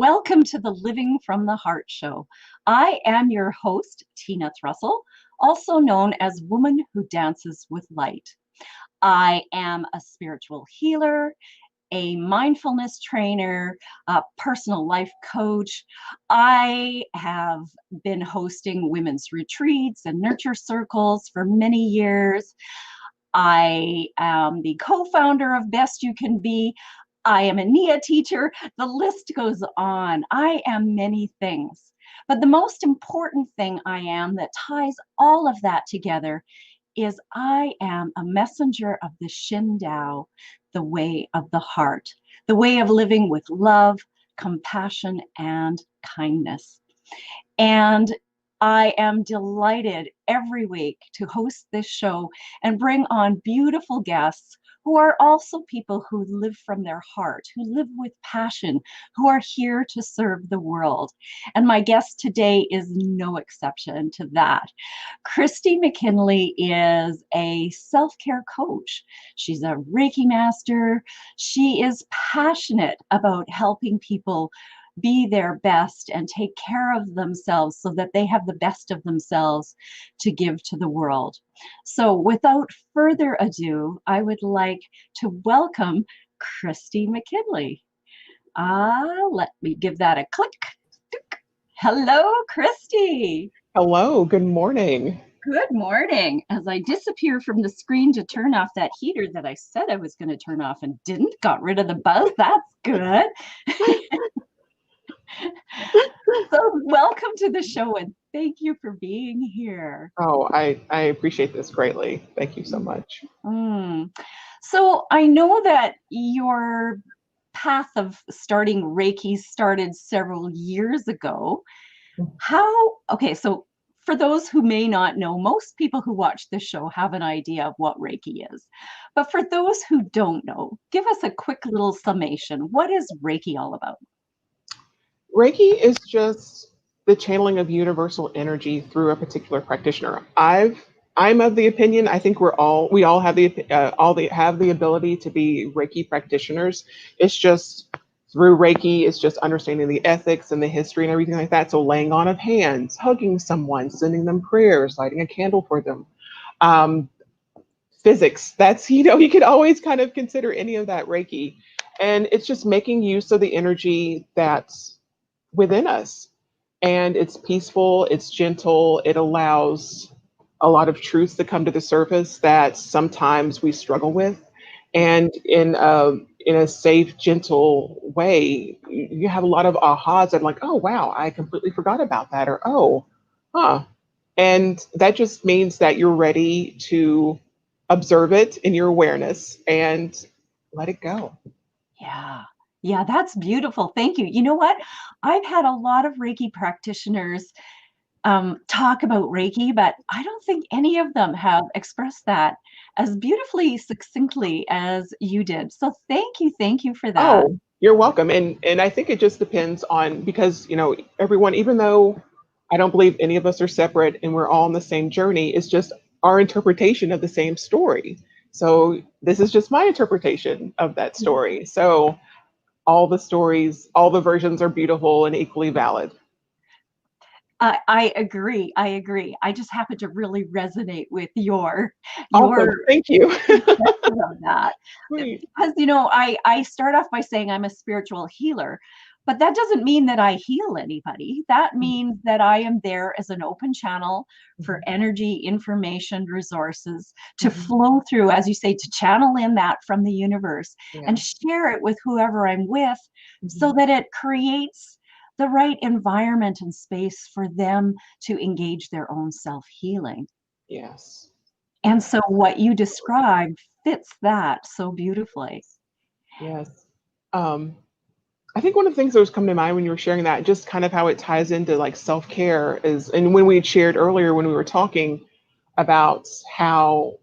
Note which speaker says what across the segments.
Speaker 1: Welcome to the Living from the Heart show. I am your host, Tina Thrussell, also known as Woman Who Dances with Light. I am a spiritual healer, a mindfulness trainer, a personal life coach. I have been hosting women's retreats and nurture circles for many years. I am the co-founder of Best You Can Be. I am a NIA teacher. The list goes on. I am many things. But the most important thing I am that ties all of that together is I am a messenger of the Shin Dao, the way of the heart, the way of living with love, compassion, and kindness. And I am delighted every week to host this show and bring on beautiful guests who are also people who live from their heart, who live with passion, who are here to serve the world. And my guest today is no exception to that. Kristie McKinley is a self-care coach. She's a Reiki master. She is passionate about helping people be their best and take care of themselves so that they have the best of themselves to give to the world. So without further ado, I would like to welcome Kristie McKinley. Let me give that a click. Hello, Kristie.
Speaker 2: Hello, good morning.
Speaker 1: Good morning. As I disappear from the screen to turn off that heater that I said I was going to turn off and didn't, got rid of the buzz. That's good. So welcome to the show and thank you for being here.
Speaker 2: Oh, I appreciate this greatly. Thank you so much.
Speaker 1: So I know that your path of starting Reiki started several years ago. So for those who may not know, most people who watch this show have an idea of what Reiki is. But for those who don't know, give us a quick little summation. What is Reiki all about?
Speaker 2: Reiki is just the channeling of universal energy through a particular practitioner. I'm of the opinion, I think we all have the ability to be Reiki practitioners. It's just through Reiki, it's just understanding the ethics and the history and everything like that. So laying on of hands, hugging someone, sending them prayers, lighting a candle for them. Physics, you could always kind of consider any of that Reiki. And it's just making use of the energy that's within us. And it's peaceful, it's gentle, it allows a lot of truths to come to the surface that sometimes we struggle with. And in a safe, gentle way, you have a lot of ahas and like, oh wow, I completely forgot about that, or oh, huh. And that just means that you're ready to observe it in your awareness and let it go.
Speaker 1: Yeah, that's beautiful. Thank you. You know what? I've had a lot of Reiki practitioners talk about Reiki, but I don't think any of them have expressed that as beautifully, succinctly as you did. So thank you for that.
Speaker 2: Oh, you're welcome. And I think it just depends on, because everyone, even though I don't believe any of us are separate and we're all on the same journey, it's just our interpretation of the same story. So this is just my interpretation of that story. So all the stories, all the versions are beautiful and equally valid.
Speaker 1: I agree. I just happen to really resonate with your
Speaker 2: Awesome. Thank you.
Speaker 1: of that.
Speaker 2: Great.
Speaker 1: Because I start off by saying I'm a spiritual healer, but that doesn't mean that I heal anybody. That means that I am there as an open channel for energy, information, resources to flow through, as you say, to channel in that from the universe and share it with whoever I'm with so that it creates the right environment and space for them to engage their own self-healing.
Speaker 2: Yes.
Speaker 1: And so what you described fits that so beautifully.
Speaker 2: Yes. I think one of the things that was coming to mind when you were sharing that, just kind of how it ties into like self-care is, and when we had shared earlier when we were talking about how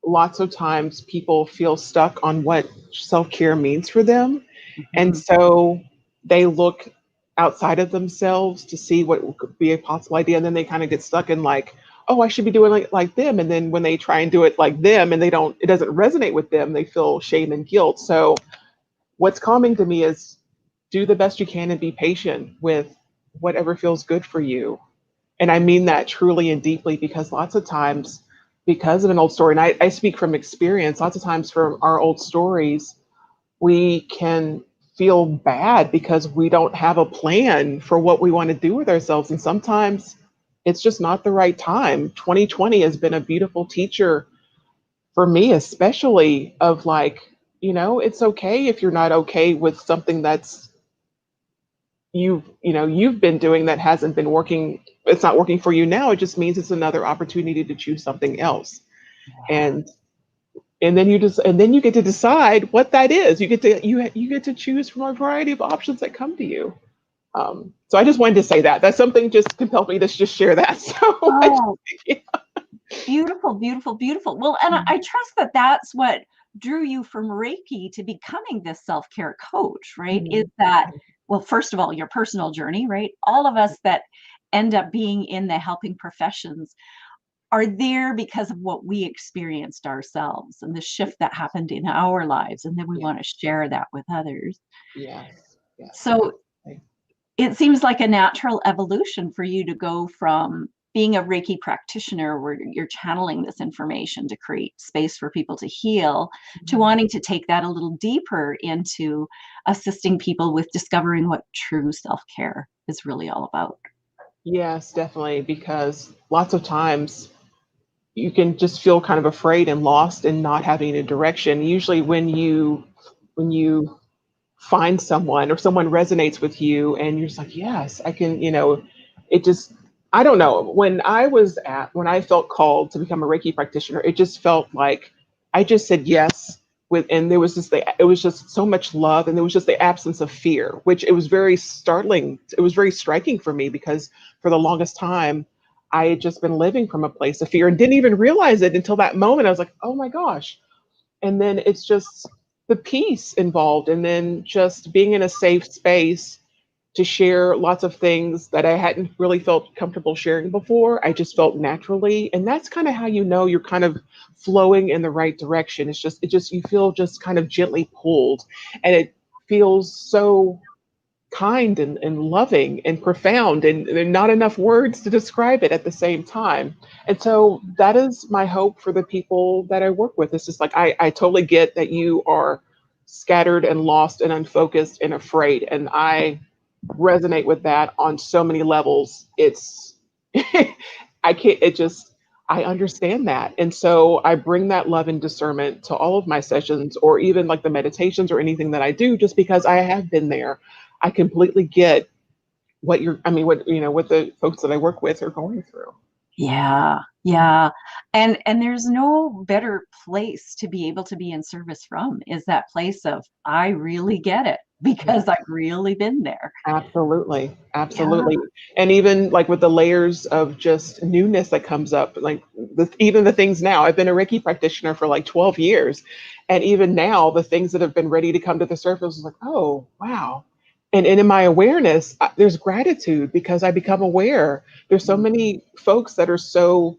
Speaker 2: lots of times people feel stuck on what self-care means for them. And so they look outside of themselves to see what could be a possible idea. And then they kind of get stuck in like, oh, I should be doing like them. And then when they try and do it like them and it doesn't resonate with them, they feel shame and guilt. So what's calming to me is do the best you can and be patient with whatever feels good for you. And I mean that truly and deeply, because lots of times, because of an old story, and I speak from experience, lots of times from our old stories, we can feel bad because we don't have a plan for what we want to do with ourselves. And sometimes it's just not the right time. 2020 has been a beautiful teacher for me, especially of like, it's okay if you're not okay with something that's you've been doing that hasn't been working. It's not working for you now. It just means it's another opportunity to choose something else. And then you get to decide what that is. You get to choose from a variety of options that come to you. So I just wanted to say that. That's something just compelled me to just share that. So
Speaker 1: Oh, beautiful, beautiful, beautiful. Well, and I trust that that's what drew you from Reiki to becoming this self-care coach, right? Is that, well, first of all, your personal journey, right? All of us that end up being in the helping professions are there because of what we experienced ourselves and the shift that happened in our lives. And then we want to share that with others.
Speaker 2: Yes, yes.
Speaker 1: So it seems like a natural evolution for you to go from being a Reiki practitioner where you're channeling this information to create space for people to heal, to wanting to take that a little deeper into assisting people with discovering what true self-care is really all about.
Speaker 2: Yes, definitely. Because lots of times you can just feel kind of afraid and lost and not having a direction. Usually when you find someone or someone resonates with you and you're just like, yes, I can, it just, I don't know. When I felt called to become a Reiki practitioner, it just felt like I just said yes and it was just so much love, and there was just the absence of fear, which it was very startling. It was very striking for me, because for the longest time I had just been living from a place of fear and didn't even realize it until that moment. I was like, oh my gosh. And then it's just the peace involved, and then just being in a safe space to share lots of things that I hadn't really felt comfortable sharing before. I just felt naturally. And that's kind of how you're kind of flowing in the right direction. You feel just kind of gently pulled, and it feels so kind and loving and profound, and there are not enough words to describe it at the same time. And so that is my hope for the people that I work with. It's just like, I totally get that you are scattered and lost and unfocused and afraid. And I resonate with that on so many levels. It's, I can't, it just, I understand that. And so I bring that love and discernment to all of my sessions, or even like the meditations or anything that I do, just because I have been there. I completely get what the folks that I work with are going through.
Speaker 1: Yeah, yeah. And there's no better place to be able to be in service from, is that place of, I really get it because I've really been there.
Speaker 2: Absolutely.
Speaker 1: Yeah.
Speaker 2: Absolutely. And even like with the layers of just newness that comes up, like even the things now, I've been a Reiki practitioner for like 12 years. And even now, the things that have been ready to come to the surface is like, oh, wow. And in my awareness, there's gratitude, because I become aware. There's so many folks that are so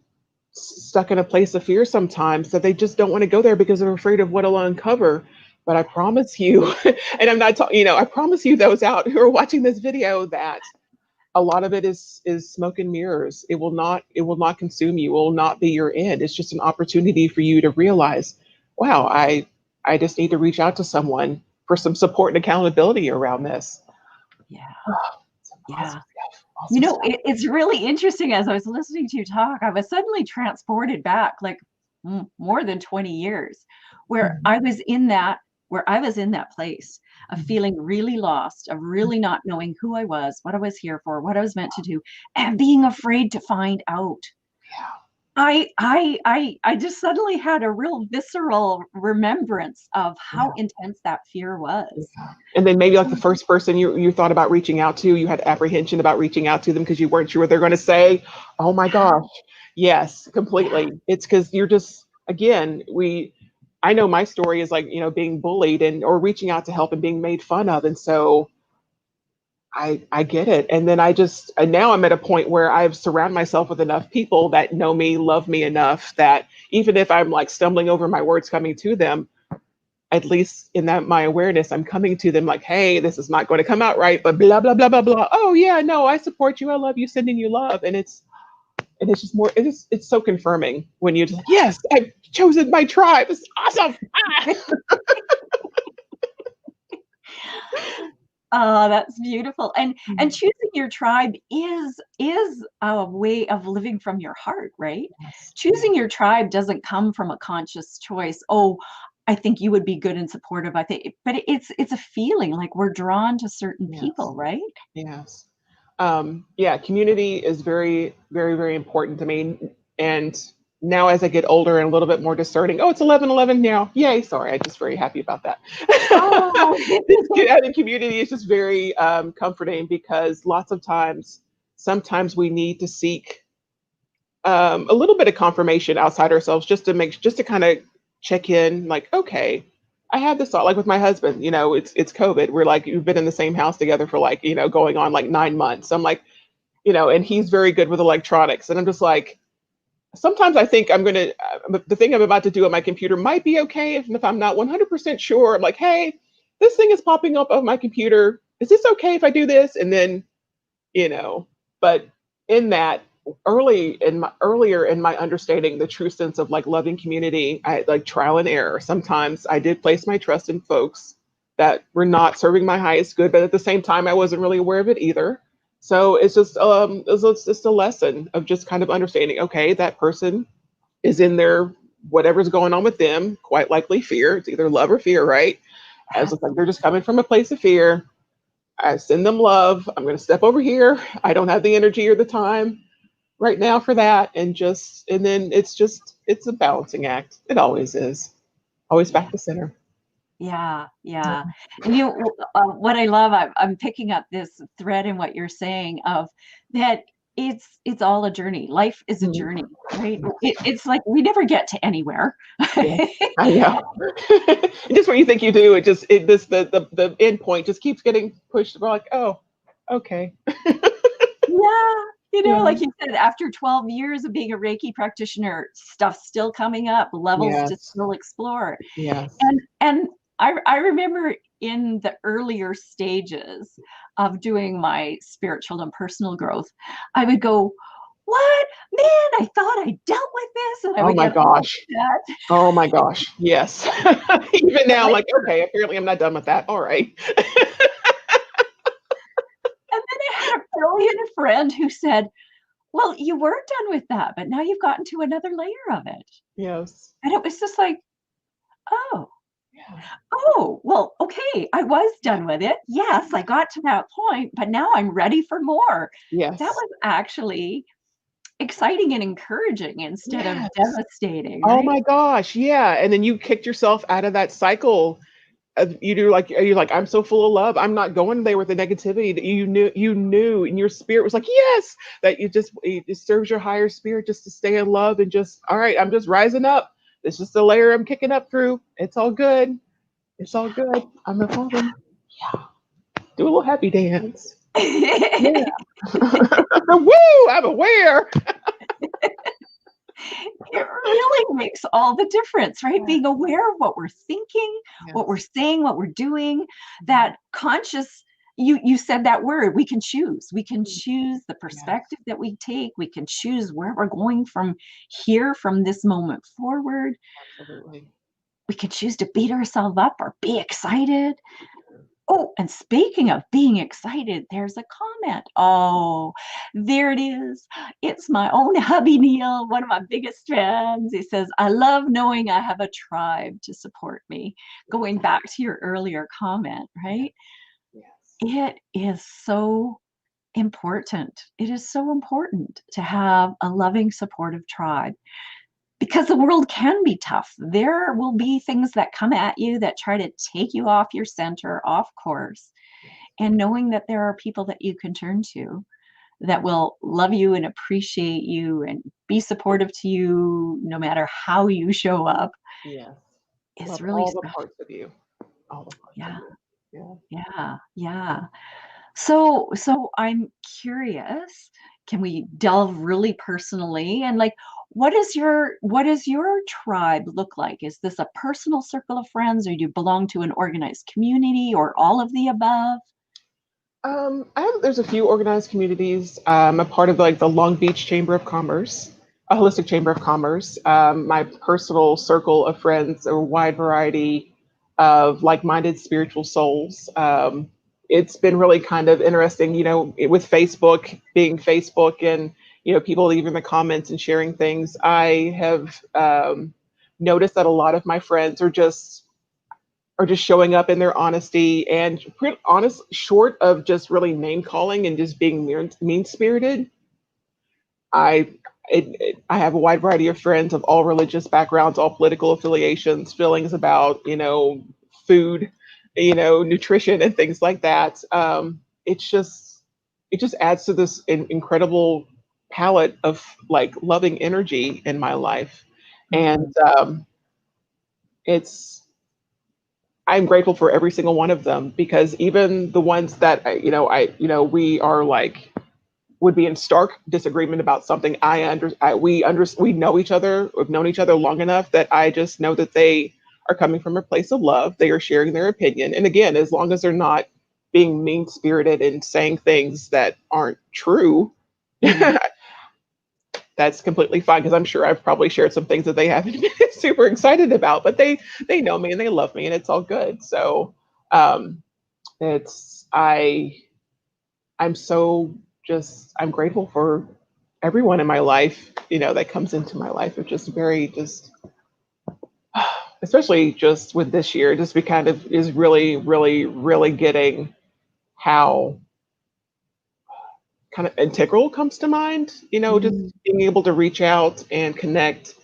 Speaker 2: stuck in a place of fear sometimes that they just don't want to go there because they're afraid of what it'll uncover. But I promise you, and I'm not talking, I promise you, those out who are watching this video, that a lot of it is smoke and mirrors. It will not consume you. It will not be your end. It's just an opportunity for you to realize, wow, I just need to reach out to someone for some support and accountability around this.
Speaker 1: Yeah.
Speaker 2: Awesome
Speaker 1: Yeah.
Speaker 2: stuff. Awesome stuff.
Speaker 1: It's really interesting. As I was listening to you talk, I was suddenly transported back like more than 20 years where
Speaker 2: Mhm.
Speaker 1: I was in that place of feeling really lost, of really not knowing who I was, what I was here for, what I was meant to do, and being afraid to find out.
Speaker 2: Yeah.
Speaker 1: I just suddenly had a real visceral remembrance of how intense that fear was.
Speaker 2: And then maybe like the first person you thought about reaching out to, you had apprehension about reaching out to them because you weren't sure what they're going to say. Oh my gosh. Yes,
Speaker 1: Yeah.
Speaker 2: completely. It's because you're just, again, I know my story is like, being bullied or reaching out to help and being made fun of. And so I get it. And then and now I'm at a point where I've surrounded myself with enough people that know me, love me enough that even if I'm like stumbling over my words coming to them, at least in that my awareness, I'm coming to them like, hey, this is not going to come out right, but blah blah blah blah blah. Oh yeah, no, I support you. I love you. Sending you love, and it's just more. It's so confirming when you just like, yes, I've chosen my tribe. It's awesome. Ah!
Speaker 1: Oh, that's beautiful. And choosing your tribe is a way of living from your heart, right?
Speaker 2: Yes,
Speaker 1: Choosing your tribe doesn't come from a conscious choice. Oh, I think you would be good and supportive. I think, but it's a feeling like we're drawn to certain
Speaker 2: yes,
Speaker 1: people, right?
Speaker 2: yes. Yeah, community is very, very, very important to me. And now as I get older and a little bit more discerning, oh, it's 11:11 now. Yay. Sorry. I'm just very happy about that.
Speaker 1: Oh,
Speaker 2: Having community is just very comforting because lots of times, sometimes we need to seek a little bit of confirmation outside ourselves just to kind of check in like, okay, I have this thought, like with my husband, it's COVID. We're like, we've been in the same house together for like, going on like 9 months. I'm like, and he's very good with electronics. And I'm just like, sometimes I think the thing I'm about to do on my computer might be okay. If I'm not 100% sure, I'm like, hey, this thing is popping up on my computer. Is this okay if I do this? And then, you know, but in that earlier in my understanding the true sense of like loving community, I like trial and error. Sometimes I did place my trust in folks that were not serving my highest good, but at the same time I wasn't really aware of it either. So it's just a lesson of just kind of understanding, okay, that person is in their whatever's going on with them, quite likely fear. It's either love or fear, right? I was just like, they're just coming from a place of fear. I send them love. I'm going to step over here. I don't have the energy or the time right now for that. And then it's a balancing act. It always is. Always
Speaker 1: yeah.
Speaker 2: back to center.
Speaker 1: Yeah,
Speaker 2: Yeah.
Speaker 1: yeah. And what I love, I'm picking up this thread in what you're saying of that it's all a journey. Life is a
Speaker 2: Mhm.
Speaker 1: journey, right? It's like we never get to anywhere.
Speaker 2: Yeah. I know. Just when you think you do, the end point just keeps getting pushed. We're like, oh, okay.
Speaker 1: Yeah,
Speaker 2: Yeah.
Speaker 1: like you said, after 12 years of being a Reiki practitioner, stuff's still coming up, levels to
Speaker 2: Yes.
Speaker 1: still explore.
Speaker 2: Yes.
Speaker 1: And I remember in the earlier stages of doing my spiritual and personal growth, I would go, "What? Man, I thought I dealt with this," and I
Speaker 2: Oh
Speaker 1: would
Speaker 2: my
Speaker 1: get all
Speaker 2: gosh.
Speaker 1: upset,
Speaker 2: Oh my gosh. Yes. Even now, I'm
Speaker 1: right?
Speaker 2: like, okay, apparently I'm not done with that. All right.
Speaker 1: And then I had a brilliant friend who said, "Well, you were done with that, but now you've gotten to another layer of it."
Speaker 2: Yes.
Speaker 1: And it was just like, "Oh,
Speaker 2: Yeah.
Speaker 1: oh, well, okay, I was done with it. Yes, I got to that point, but now I'm ready for more." That
Speaker 2: Yes.
Speaker 1: was actually exciting and encouraging instead of
Speaker 2: Yes.
Speaker 1: devastating,
Speaker 2: Oh
Speaker 1: right?
Speaker 2: my gosh. Yeah. And then you kicked yourself out of that cycle. You're like, I'm so full of love. I'm not going there with the negativity that you knew, and your spirit was like, yes, that it serves your higher spirit just to stay in love and just, all right, I'm just rising up. It's just a layer I'm kicking up through. It's all good. It's all good. I'm evolving. Yeah. Do a little happy dance. Yeah. Woo! I'm aware.
Speaker 1: It really makes all the difference, right?
Speaker 2: Yeah.
Speaker 1: Being aware of what we're thinking, what we're
Speaker 2: Yes.
Speaker 1: saying, what we're doing,
Speaker 2: Yeah.
Speaker 1: that conscious you said that word, we can choose. We can choose the
Speaker 2: Yes.
Speaker 1: perspective that we take. We can choose where we're going from here, from this moment forward.
Speaker 2: Absolutely.
Speaker 1: We can choose to beat ourselves up or be excited. Oh, and speaking of being excited, there's a comment. Oh, there it is. It's my own hubby Neil, one of my biggest fans. He says, "I love knowing I have a tribe to support me." Going back to your earlier comment,
Speaker 2: Yes.
Speaker 1: right?
Speaker 2: Yes.
Speaker 1: It is so important. It is so important to have a loving, supportive tribe because the world can be tough. There will be things that come at you that try to take you off your center, off course,
Speaker 2: Yes.
Speaker 1: and knowing that there are people that you can turn to that will love you and appreciate you and be supportive to you no matter how you show up
Speaker 2: Yes.
Speaker 1: is
Speaker 2: Love
Speaker 1: really
Speaker 2: all the
Speaker 1: special.
Speaker 2: parts of you. All the parts of
Speaker 1: Yeah,
Speaker 2: you. Yeah.
Speaker 1: yeah, yeah. So I'm curious, can we delve really personally? And like, what does your tribe look like? Is this a personal circle of friends, or do you belong to an organized community, or all of the above?
Speaker 2: There's a few organized communities. I'm a part of like the Long Beach Chamber of Commerce, a holistic chamber of commerce. My personal circle of friends, a wide variety of like-minded spiritual souls. It's been really kind of interesting, with Facebook being Facebook and, people leaving the comments and sharing things. I have noticed that a lot of my friends are just showing up in their honesty and pretty honest, short of just really name calling and just being mean spirited. I I have a wide variety of friends of all religious backgrounds, all political affiliations, feelings about food, nutrition and things like that. It just adds to this incredible palette of like loving energy in my life,
Speaker 1: Mm,
Speaker 2: and it's I'm grateful for every single one of them because even the ones that we are like would be in stark disagreement about something. We know each other. We've known each other long enough that I just know that they are coming from a place of love. They are sharing their opinion, and again, as long as they're not being mean spirited and saying things that aren't true,
Speaker 1: mm,
Speaker 2: that's completely fine because I'm sure I've probably shared some things that they haven't been super excited about, but they know me and they love me and it's all good. So um it's I'm so just I'm grateful for everyone in my life, that comes into my life. It's just very just especially just with this year, just be kind of is really, really, really getting how kind of integral comes to mind, just
Speaker 1: mm,
Speaker 2: being able to reach out and connect.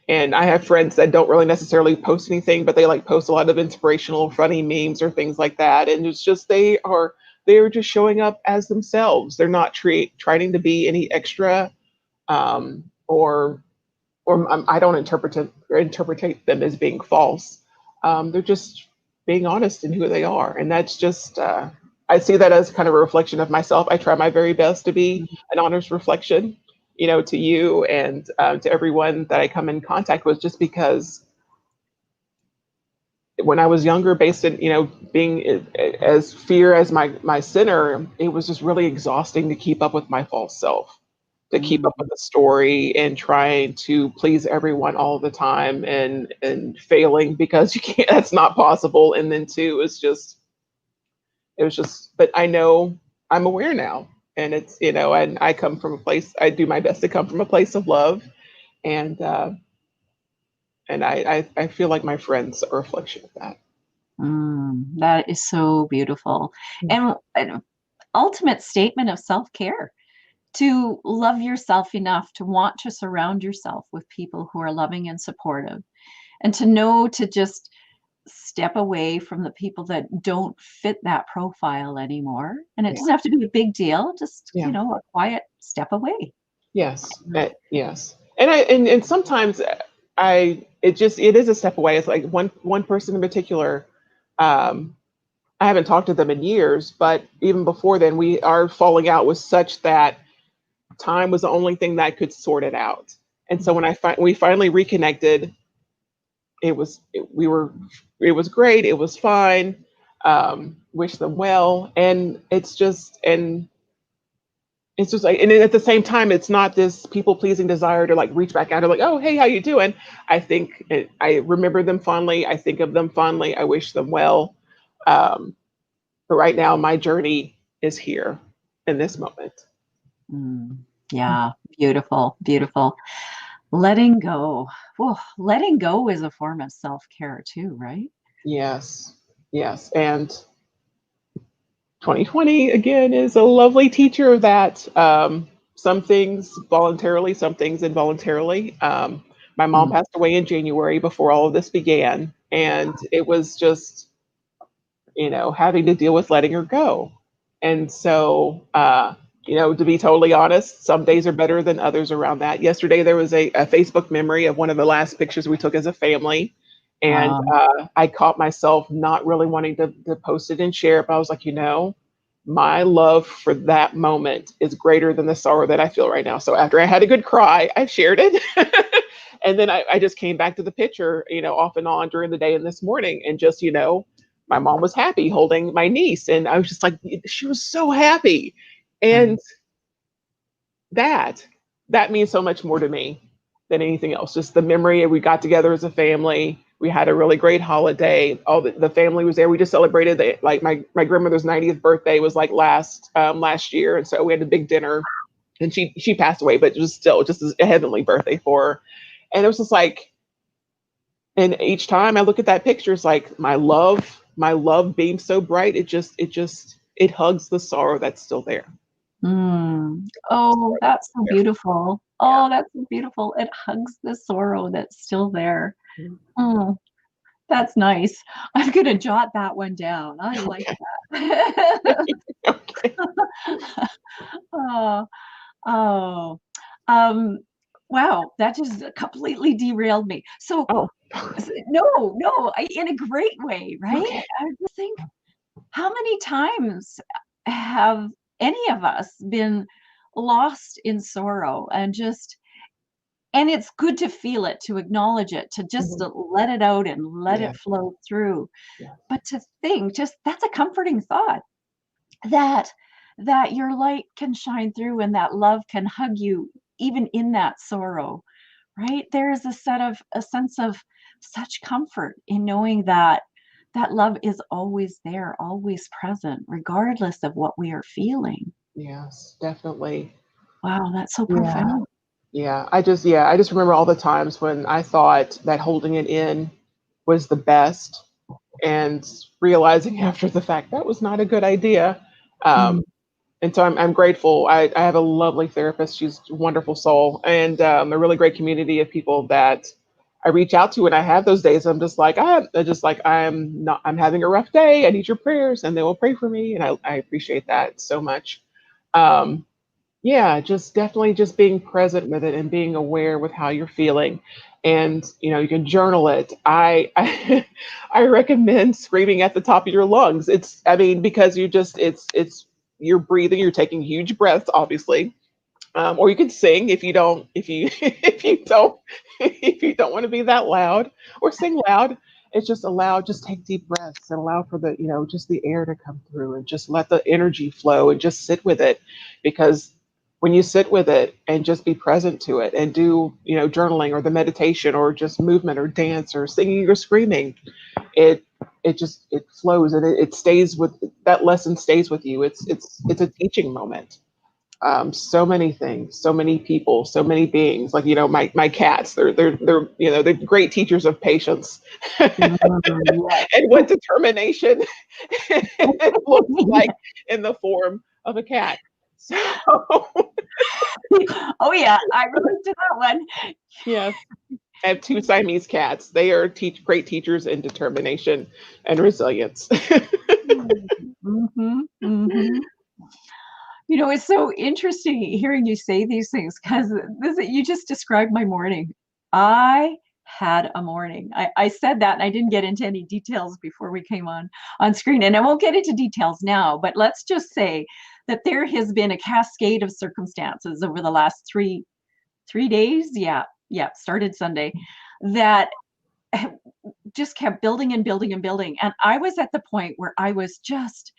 Speaker 2: And I have friends that don't really necessarily post anything, but they like post a lot of inspirational, funny memes or things like that. And it's just they're just showing up as themselves. They're not trying to be any extra, or I don't interpret them as being false. They're just being honest in who they are, and that's just I see that as kind of a reflection of myself. I try my very best to be
Speaker 1: mm.
Speaker 2: an honest reflection, to you and to everyone that I come in contact with, just because when I was younger, based in being as fear as my center, it was just really exhausting to keep up with my false self, to keep up with
Speaker 1: Mm,
Speaker 2: the story and trying to please everyone all the time and failing because you can't. That's not possible. And then two, it was just. But I know I'm aware now, and it's and I come from a place. I do my best to come from a place of love, and I feel like my friends are a reflection of that.
Speaker 1: that is so beautiful. And an ultimate statement of self-care, to love yourself enough to want to surround yourself with people who are loving and supportive, and to know to just step away from the people that don't fit that profile anymore. And it
Speaker 2: Yeah.
Speaker 1: doesn't have to be a big deal, just,
Speaker 2: Yeah.
Speaker 1: a quiet step away.
Speaker 2: Yes. Yes. And sometimes it is a step away. It's like one person in particular. Um, I haven't talked to them in years, but even before then, our falling out was such that time was the only thing that could sort it out. And so when we finally reconnected, it was great. It was fine. Wish them well, and it's just like, and then at the same time, it's not this people pleasing desire to like reach back out and like, oh, hey, how you doing? I remember them fondly. I think of them fondly. I wish them well. Um, but right now, my journey is here in this moment.
Speaker 1: Mm, yeah, beautiful, beautiful. Letting go. Whoa, letting go is a form of self-care too, right?
Speaker 2: Yes, yes. And 2020 again is a lovely teacher of that. Some things voluntarily, some things involuntarily. My mom
Speaker 1: Mm,
Speaker 2: passed away in January before all of this began, and it was just having to deal with letting her go. And so, to be totally honest, some days are better than others around that. Yesterday, there was a Facebook memory of one of the last pictures we took as a family. And
Speaker 1: um,
Speaker 2: I caught myself not really wanting to post it and share it, but I was like, my love for that moment is greater than the sorrow that I feel right now. So after I had a good cry, I shared it. And then I just came back to the picture, off and on during the day and this morning. And just, my mom was happy holding my niece. And I was just like, she was so happy. And that, that means so much more to me than anything else. Just the memory, we got together as a family. We had a really great holiday. All the family was there. We just celebrated like my grandmother's 90th birthday was like last year, and so we had a big dinner. And she passed away, but it was still just a heavenly birthday for her. And it was just like, and each time I look at that picture, it's like my love beams so bright. It hugs the sorrow that's still there.
Speaker 1: Mm. Oh, that's so beautiful.
Speaker 2: Yeah.
Speaker 1: Oh, that's so beautiful. It hugs the sorrow that's still there. Oh, that's nice. I'm gonna jot that one down. I like
Speaker 2: Okay.
Speaker 1: that.
Speaker 2: Okay.
Speaker 1: Oh, oh. Um, wow, that just completely derailed me. So,
Speaker 2: Oh,
Speaker 1: no, no, in a great way, right?
Speaker 2: okay.
Speaker 1: I just think, how many times have any of us been lost in sorrow and it's good to feel it, to acknowledge it, to just
Speaker 2: Mhm.
Speaker 1: let it out and let
Speaker 2: Yeah.
Speaker 1: it flow through.
Speaker 2: Yeah.
Speaker 1: But to think, just that's a comforting thought that your light can shine through and that love can hug you even in that sorrow, right? There is a sense of such comfort in knowing that love is always there, always present, regardless of what we are feeling.
Speaker 2: Yes, definitely.
Speaker 1: Wow, that's so
Speaker 2: Yeah.
Speaker 1: profound.
Speaker 2: I just remember all the times when I thought that holding it in was the best, and realizing after the fact that was not a good idea.
Speaker 1: Mm.
Speaker 2: And so I'm grateful. I have a lovely therapist. She's a wonderful soul, and a really great community of people that I reach out to when I have those days. I'm having a rough day. I need your prayers, and they will pray for me, and I appreciate that so much. Um, yeah, just definitely just being present with it and being aware with how you're feeling. And you can journal it. I I recommend screaming at the top of your lungs. Because you're breathing, you're taking huge breaths, obviously. Or you can sing if you if you don't want to be that loud, or sing loud. It's just just take deep breaths and allow for just the air to come through, and just let the energy flow, and just sit with it. Because when you sit with it and just be present to it and do, journaling or the meditation or just movement or dance or singing or screaming, it it flows, and it stays with that lesson stays with you. It's a teaching moment. So many things, so many people, so many beings. Like, my cats, they're great teachers of patience and
Speaker 1: Mm,
Speaker 2: what determination it looks like in the form of a cat. So
Speaker 1: yes. Oh yeah, I relate to that one.
Speaker 2: yes, I have two Siamese cats. They are great teachers in determination and resilience.
Speaker 1: Mm-hmm, mm-hmm. It's so interesting hearing you say these things because you just described my morning. I had a morning. I said that and I didn't get into any details before we came on screen. And I won't get into details now, but let's just say that there has been a cascade of circumstances over the last three days. Yeah, yeah, started Sunday, that just kept building and building and building. And I was at the point where I was just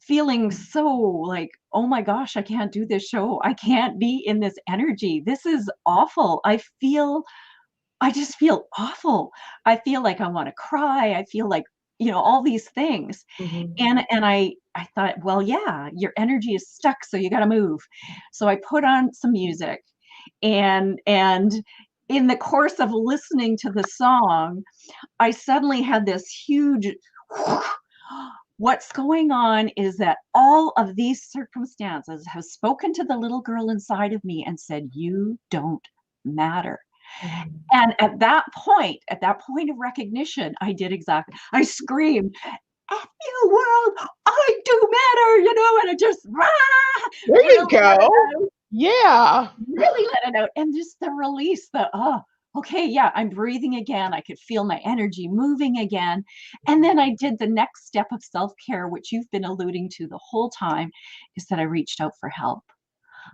Speaker 1: feeling so like, oh my gosh, I can't do this show. I can't be in this energy. This is awful. I just feel awful. I feel like I want to cry. I feel like, all these things.
Speaker 2: Mhm.
Speaker 1: And I thought, well, yeah, your energy is stuck, so you got to move. So I put on some music, and in the course of listening to the song, I suddenly had this huge what's going on is that all of these circumstances have spoken to the little girl inside of me and said, you don't matter.
Speaker 2: Mhm.
Speaker 1: And at that point of recognition, I screamed, F you world, I do matter, and I just
Speaker 2: There you
Speaker 1: really let it
Speaker 2: go.
Speaker 1: out,
Speaker 2: Yeah.
Speaker 1: really let it out. And just the release, okay, yeah, I'm breathing again. I could feel my energy moving again. And then I did the next step of self-care, which you've been alluding to the whole time, is that I reached out for help.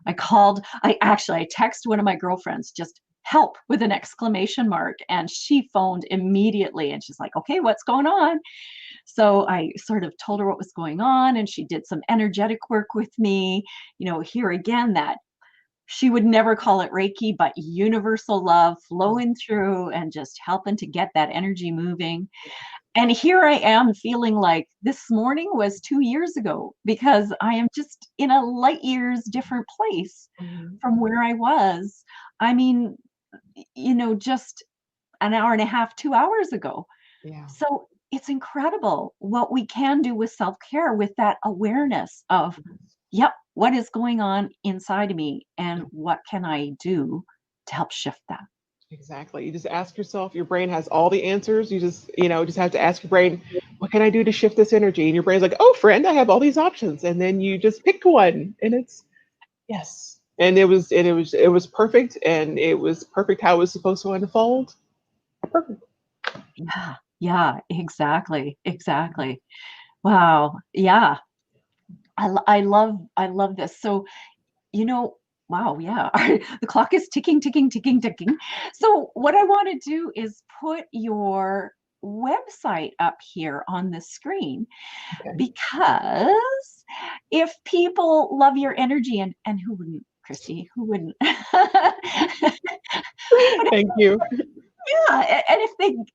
Speaker 1: I texted one of my girlfriends, just help with an exclamation mark. And she phoned immediately and she's like, okay, what's going on? So I sort of told her what was going on and she did some energetic work with me. Here again, that she would never call it Reiki, but universal love flowing through and just helping to get that energy moving. And here I am feeling like this morning was 2 years ago because I am just in a light years different place from where I was. I mean, just an hour and a half, 2 hours ago.
Speaker 2: Yeah.
Speaker 1: So it's incredible what we can do with self-care with that awareness of, yep, what is going on inside of me and what can I do to help shift that?
Speaker 2: Exactly. You just ask yourself, your brain has all the answers. You just have to ask your brain, what can I do to shift this energy? And your brain's like, oh, friend, I have all these options. And then you just pick one and it's yes. And it was perfect. And it was perfect how it was supposed to unfold. Perfect.
Speaker 1: Yeah, yeah, exactly, exactly. Wow, yeah. I love this. So, you know, wow, yeah. The clock is ticking, ticking, ticking, ticking. So what I want to do is put your website up here on the screen
Speaker 2: Okay.
Speaker 1: because if people love your energy and who wouldn't, Kristie, who wouldn't? But
Speaker 2: Thank you.
Speaker 1: yeah, and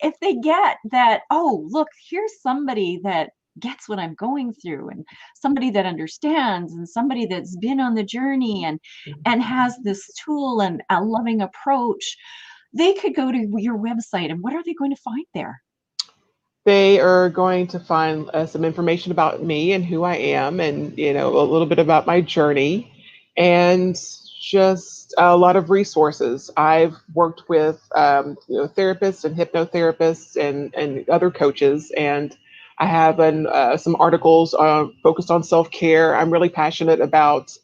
Speaker 1: if they get that, oh, look, here's somebody that gets what I'm going through and somebody that understands and somebody that's been on the journey and has this tool and a loving approach, they could go to your website and what are they going to find there?
Speaker 2: They are going to find some information about me and who I am, and a little bit about my journey, and just a lot of resources. I've worked with therapists and hypnotherapists and other coaches, and I have some articles focused on self care. I'm really passionate about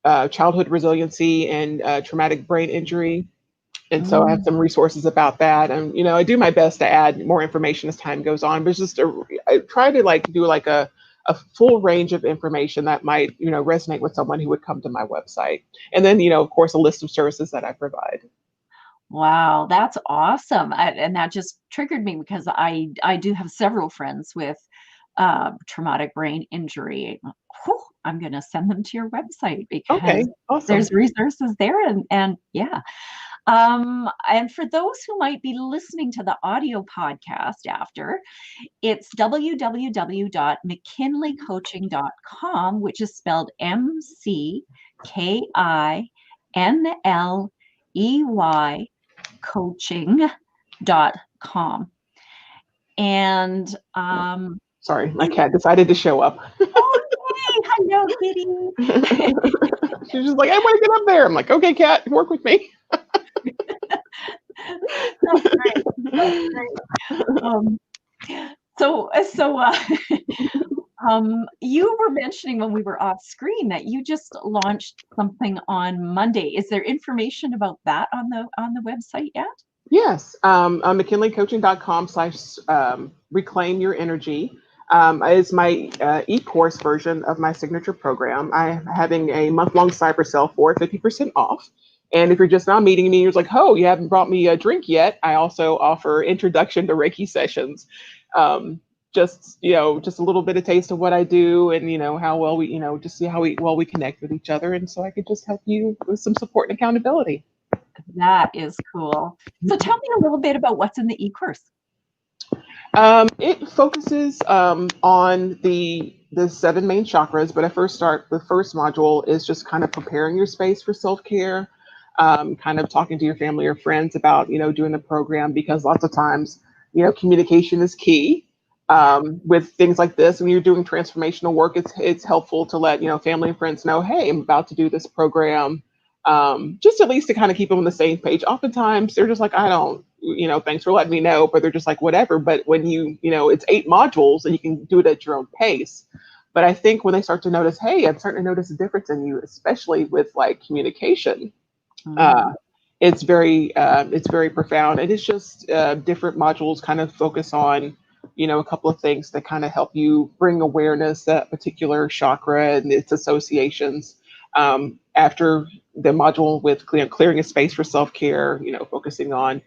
Speaker 2: childhood resiliency and traumatic brain injury, and so I have
Speaker 1: Mm.
Speaker 2: some resources about that. And I do my best to add more information as time goes on, but I try to do like a full range of information that might resonate with someone who would come to my website. And then of course a list of services that I provide.
Speaker 1: Wow, that's awesome. And that just triggered me because I do have several friends with traumatic brain injury. Whew, I'm going to send them to your website
Speaker 2: Okay,
Speaker 1: because
Speaker 2: awesome.
Speaker 1: there's resources there and yeah. And for those who might be listening to the audio podcast after, it's www.mckinleycoaching.com, which is spelled McKinley coaching.com. And
Speaker 2: Sorry, my
Speaker 1: you,
Speaker 2: cat decided to show up.
Speaker 1: oh, yay, hello, kitty.
Speaker 2: She's just like, I want to get up there. I'm like, okay, cat, work with me.
Speaker 1: That's great. That's great. Um, so, you were mentioning when we were off screen that you just launched something on Monday. Is there information about that on the website yet?
Speaker 2: Yes, on mckinleycoaching.com/reclaim your energy is my e-course version of my signature program. I'm having a month-long cyber sale for 50% off. And if you're just now meeting me, you're like, oh, you haven't brought me a drink yet. I also offer introduction to Reiki sessions. Just a little bit of taste of what I do and, how well we, just see how we connect with each other. And so I could just help you with some support and accountability.
Speaker 1: That is cool. So tell me a little bit about what's in the e-course.
Speaker 2: It focuses on the seven main chakras, but I first start the first module is just kind of preparing your space for self-care, kind of talking to your family or friends about doing the program, because lots of times communication is key. With things like this, when you're doing transformational work, it's helpful to let family and friends know, hey, I'm about to do this program, just at least to kind of keep them on the same page. Oftentimes they're just like, I don't, thanks for letting me know, but they're just like, whatever. But when it's 8 modules and you can do it at your own pace. But I think when they start to notice, hey, I'm starting to notice a difference in you, especially with like communication.
Speaker 1: Mm.
Speaker 2: it's very profound, and it's just different modules kind of focus on, a couple of things that kind of help you bring awareness that particular chakra and its associations. After the module with clearing a space for self-care, focusing on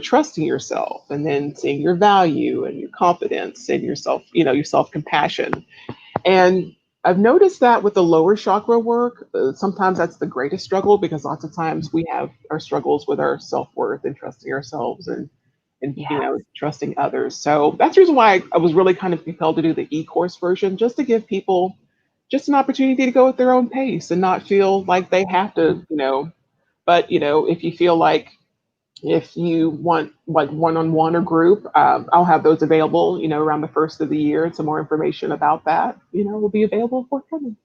Speaker 2: trusting yourself, and then seeing your value and your confidence and yourself, your self-compassion. And I've noticed that with the lower chakra work, sometimes that's the greatest struggle, because lots of times we have our struggles with our self-worth and trusting ourselves, and
Speaker 1: Yeah.
Speaker 2: trusting others. So that's the reason why I was really kind of compelled to do the e-course version, just to give people just an opportunity to go at their own pace and not feel like they have to, but if you feel like, if you want like one-on-one or group, I'll have those available, around the first of the year. And some more information about that, will be available forthcoming.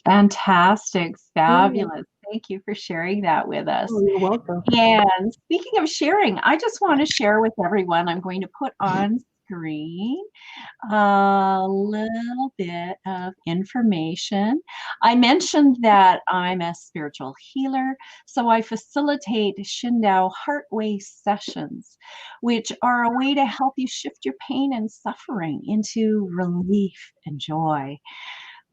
Speaker 1: Fantastic.
Speaker 2: Yeah.
Speaker 1: Fabulous. Thank you for sharing that with us.
Speaker 2: Oh, you're welcome.
Speaker 1: And speaking of sharing, I just want to share with everyone, I'm going to put on screen a little bit of information. I mentioned that I'm a spiritual healer, so I facilitate Shindao Heartway sessions, which are a way to help you shift your pain and suffering into relief and joy.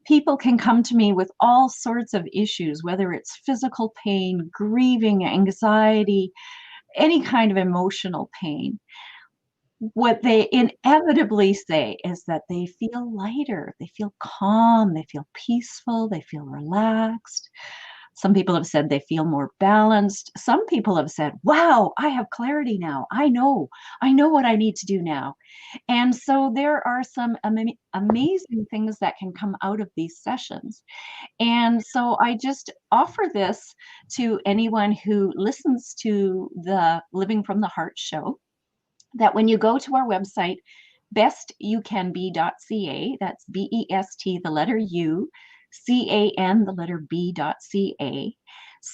Speaker 1: People can come to me with all sorts of issues, whether it's physical pain, grieving, anxiety, any kind of emotional pain. What they inevitably say is that they feel lighter, they feel calm, they feel peaceful, they feel relaxed. Some people have said they feel more balanced. Some people have said, wow, I have clarity now. I know what I need to do now. And so there are some amazing things that can come out of these sessions. And so I just offer this to anyone who listens to the Living from the Heart show, that when you go to our website, bestyoucanbe.ca, that's BEST, the letter U, CAN, the letter B.ca,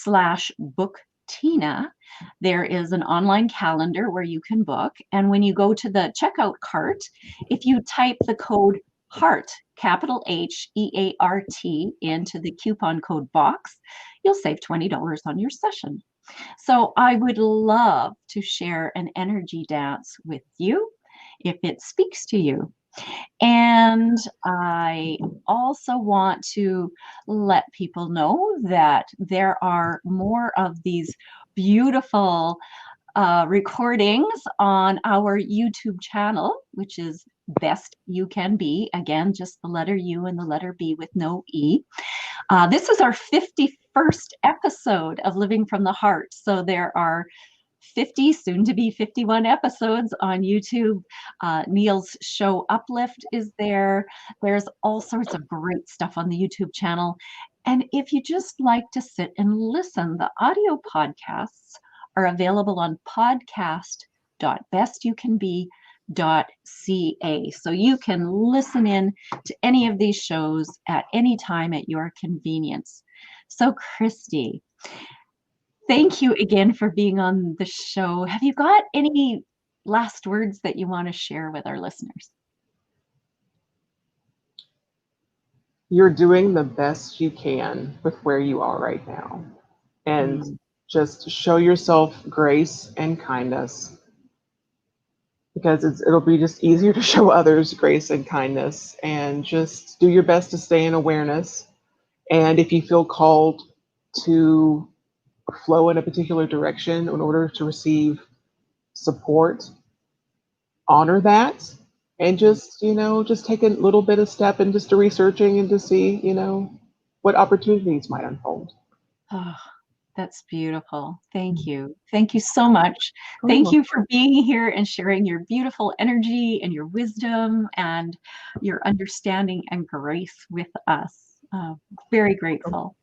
Speaker 1: /book Tina, there is an online calendar where you can book. And when you go to the checkout cart, if you type the code HEART, capital HEART, into the coupon code box, you'll save $20 on your session. So I would love to share an energy dance with you if it speaks to you. And I also want to let people know that there are more of these beautiful recordings on our YouTube channel, which is Best You Can Be. Again, just the letter U and the letter B with no E. This is our 51st episode of Living from the Heart. So there are 50, soon to be 51 episodes on YouTube. Neil's show Uplift is there. There's all sorts of great stuff on the YouTube channel. And if you just like to sit and listen, the audio podcasts are available on podcast.bestyoucanbe.ca. So you can listen in to any of these shows at any time at your convenience. So Kristie, thank you again for being on the show. Have you got any last words that you want to share with our listeners?
Speaker 2: You're doing the best you can with where you are right now. And just show yourself grace and kindness, because it'll be just easier to show others grace and kindness, and just do your best to stay in awareness. And if you feel called to flow in a particular direction in order to receive support, honor that, and just take a little bit of step and just to researching and to see, what opportunities might unfold.
Speaker 1: Oh, that's beautiful. Thank you. Thank you so much.
Speaker 2: Oh,
Speaker 1: Thank you for being here and sharing your beautiful energy and your wisdom and your understanding and grace with us. Very grateful.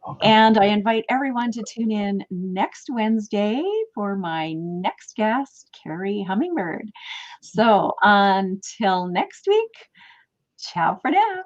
Speaker 2: okay.
Speaker 1: And I invite everyone to tune in next Wednesday for my next guest, Carrie Hummingbird. So until next week, ciao for now.